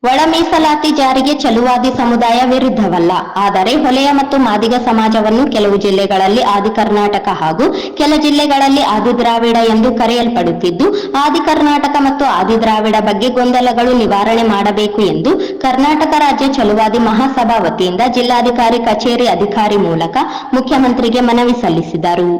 ಒಳ ಮೀಸಲಾತಿ ಜಾರಿಗೆ ಚಲುವಾದಿ ಸಮುದಾಯ ವಿರುದ್ಧವಲ್ಲ. ಆದರೆ ಹೊಲೆಯ ಮತ್ತು ಮಾದಿಗ ಸಮಾಜವನ್ನು ಕೆಲವು ಜಿಲ್ಲೆಗಳಲ್ಲಿ ಆದಿ ಕರ್ನಾಟಕ ಹಾಗೂ ಕೆಲ ಜಿಲ್ಲೆಗಳಲ್ಲಿ ಆದಿ ದ್ರಾವಿಡ ಎಂದು ಕರೆಯಲ್ಪಡುತ್ತಿದ್ದು, ಆದಿ ಕರ್ನಾಟಕ ಮತ್ತು ಆದಿ ದ್ರಾವಿಡ ಬಗ್ಗೆ ಗೊಂದಲಗಳು ನಿವಾರಣೆ ಮಾಡಬೇಕು ಎಂದು ಕರ್ನಾಟಕ ರಾಜ್ಯ ಚಲುವಾದಿ ಮಹಾಸಭಾ ವತಿಯಿಂದ ಜಿಲ್ಲಾಧಿಕಾರಿ ಕಚೇರಿ ಅಧಿಕಾರಿ ಮೂಲಕ ಮುಖ್ಯಮಂತ್ರಿಗೆ ಮನವಿ ಸಲ್ಲಿಸಿದರು.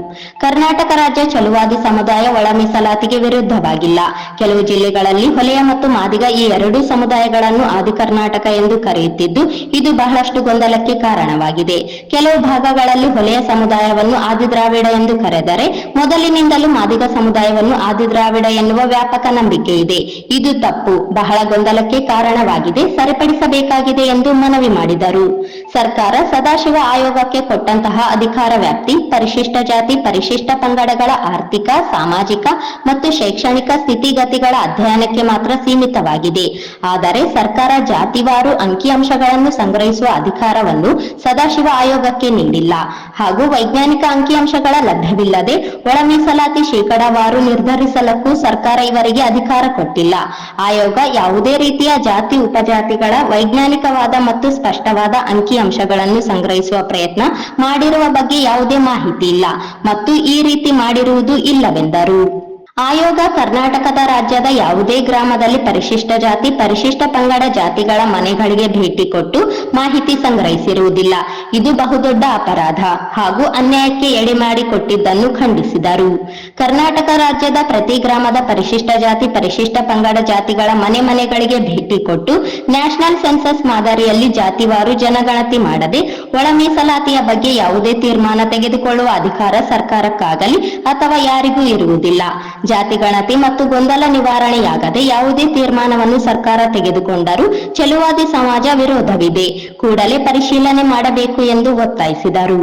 ಕರ್ನಾಟಕ ರಾಜ್ಯ ಚಲುವಾದಿ ಸಮುದಾಯ ಒಳ ಮೀಸಲಾತಿಗೆ ವಿರುದ್ಧವಾಗಿಲ್ಲ. ಕೆಲವು ಜಿಲ್ಲೆಗಳಲ್ಲಿ ಹೊಲೆಯ ಮತ್ತು ಮಾದಿಗ ಈ ಎರಡೂ ಸಮುದಾಯಗಳ ಆದಿ ಕರ್ನಾಟಕ ಎಂದು ಕರೆಯುತ್ತಿದ್ದು, ಇದು ಬಹಳಷ್ಟು ಗೊಂದಲಕ್ಕೆ ಕಾರಣವಾಗಿದೆ. ಕೆಲವು ಭಾಗಗಳಲ್ಲಿ ಹೊಲೆಯ ಸಮುದಾಯವನ್ನು ಆದಿ ದ್ರಾವಿಡ ಎಂದು ಕರೆದರೆ, ಮೊದಲಿನಿಂದಲೂ ಮಾದಿಗ ಸಮುದಾಯವನ್ನು ಆದಿ ದ್ರಾವಿಡ ಎನ್ನುವ ವ್ಯಾಪಕ ನಂಬಿಕೆ ಇದೆ. ಇದು ತಪ್ಪು, ಬಹಳ ಗೊಂದಲಕ್ಕೆ ಕಾರಣವಾಗಿದೆ, ಸರಿಪಡಿಸಬೇಕಾಗಿದೆ ಎಂದು ಮನವಿ ಮಾಡಿದರು. ಸರ್ಕಾರ ಸದಾಶಿವ ಆಯೋಗಕ್ಕೆ ಕೊಟ್ಟಂತಹ ಅಧಿಕಾರ ವ್ಯಾಪ್ತಿ ಪರಿಶಿಷ್ಟ ಜಾತಿ, ಪರಿಶಿಷ್ಟ ಪಂಗಡಗಳ ಆರ್ಥಿಕ, ಸಾಮಾಜಿಕ ಮತ್ತು ಶೈಕ್ಷಣಿಕ ಸ್ಥಿತಿಗತಿಗಳ ಅಧ್ಯಯನಕ್ಕೆ ಮಾತ್ರ ಸೀಮಿತವಾಗಿದೆ. ಆದರೆ ಸರ್ಕಾರ ಜಾತಿವಾರು ಅಂಕಿಅಂಶಗಳನ್ನು ಸಂಗ್ರಹಿಸುವ ಅಧಿಕಾರವನ್ನು ಸದಾಶಿವ ಆಯೋಗಕ್ಕೆ ನೀಡಿಲ್ಲ ಹಾಗೂ ವೈಜ್ಞಾನಿಕ ಅಂಕಿಅಂಶಗಳ ಲಭ್ಯವಿಲ್ಲದೆ ಒಳ ಮೀಸಲಾತಿ ಶೇಕಡಾವಾರು ನಿರ್ಧರಿಸಲಕ್ಕೂ ಸರ್ಕಾರ ಇವರಿಗೆ ಅಧಿಕಾರ ಕೊಟ್ಟಿಲ್ಲ. ಆಯೋಗ ಯಾವುದೇ ರೀತಿಯ ಜಾತಿ ಉಪಜಾತಿಗಳ ವೈಜ್ಞಾನಿಕವಾದ ಮತ್ತು ಸ್ಪಷ್ಟವಾದ ಅಂಕಿಅಂಶಗಳನ್ನು ಸಂಗ್ರಹಿಸುವ ಪ್ರಯತ್ನ ಮಾಡಿರುವ ಬಗ್ಗೆ ಯಾವುದೇ ಮಾಹಿತಿ ಇಲ್ಲ ಮತ್ತು ಈ ರೀತಿ ಮಾಡಿರುವುದು ಇಲ್ಲವೆಂದರು. ಆಯೋಗ ಕರ್ನಾಟಕದ ರಾಜ್ಯದ ಯಾವುದೇ ಗ್ರಾಮದಲ್ಲಿ ಪರಿಶಿಷ್ಟ ಜಾತಿ, ಪರಿಶಿಷ್ಟ ಪಂಗಡ ಜಾತಿಗಳ ಮನೆಗಳಿಗೆ ಭೇಟಿ ಕೊಟ್ಟು ಮಾಹಿತಿ ಸಂಗ್ರಹಿಸಿರುವುದಿಲ್ಲ. ಇದು ಬಹುದೊಡ್ಡ ಅಪರಾಧ ಹಾಗೂ ಅನ್ಯಾಯಕ್ಕೆ ಎಡೆ ಮಾಡಿಕೊಟ್ಟಿದ್ದನ್ನು ಖಂಡಿಸಿದರು. ಕರ್ನಾಟಕ ರಾಜ್ಯದ ಪ್ರತಿ ಗ್ರಾಮದ ಪರಿಶಿಷ್ಟ ಜಾತಿ, ಪರಿಶಿಷ್ಟ ಪಂಗಡ ಜಾತಿಗಳ ಮನೆಗಳಿಗೆ ಭೇಟಿ ಕೊಟ್ಟು ನ್ಯಾಷನಲ್ ಸೆನ್ಸಸ್ ಮಾದರಿಯಲ್ಲಿ ಜಾತಿವಾರು ಜನಗಣತಿ ಮಾಡದೆ ಒಳ ಮೀಸಲಾತಿಯ ಬಗ್ಗೆ ಯಾವುದೇ ತೀರ್ಮಾನ ತೆಗೆದುಕೊಳ್ಳುವ ಅಧಿಕಾರ ಸರ್ಕಾರಕ್ಕಾಗಲಿ ಅಥವಾ ಯಾರಿಗೂ ಇರುವುದಿಲ್ಲ. ಜಾತಿ ಗಣತಿ ಮತ್ತು ಗೊಂದಲ ನಿವಾರಣೆಯಾಗದೆ ಯಾವುದೇ ತೀರ್ಮಾನವನ್ನು ಸರ್ಕಾರ ತೆಗೆದುಕೊಂಡರೂ ಚಲುವಾದಿ ಸಮಾಜ ವಿರೋಧವಿದೆ, ಕೂಡಲೇ ಪರಿಶೀಲನೆ ಮಾಡಬೇಕು ಎಂದು ಒತ್ತಾಯಿಸಿದರು.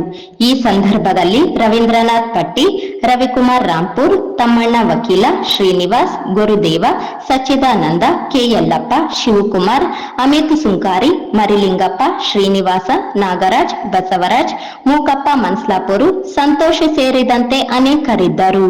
ಈ ಸಂದರ್ಭದಲ್ಲಿ ರವೀಂದ್ರನಾಥ್ ಪಟ್ಟಿ, ರವಿಕುಮಾರ್ ರಾಂಪುರ್, ತಮ್ಮಣ್ಣ ವಕೀಲ, ಶ್ರೀನಿವಾಸ್, ಗುರುದೇವ, ಸಚ್ಚಿದಾನಂದ, ಕೆ ಯಲ್ಲಪ್ಪ, ಶಿವಕುಮಾರ್, ಅಮಿತ್ ಸುಂಕಾರಿ, ಮರಿಲಿಂಗಪ್ಪ, ಶ್ರೀನಿವಾಸ, ನಾಗರಾಜ್, ಬಸವರಾಜ್, ಮೂಕಪ್ಪ ಮನ್ಸ್ಲಾಪುರು, ಸಂತೋಷ್ ಸೇರಿದಂತೆ ಅನೇಕರಿದ್ದರು.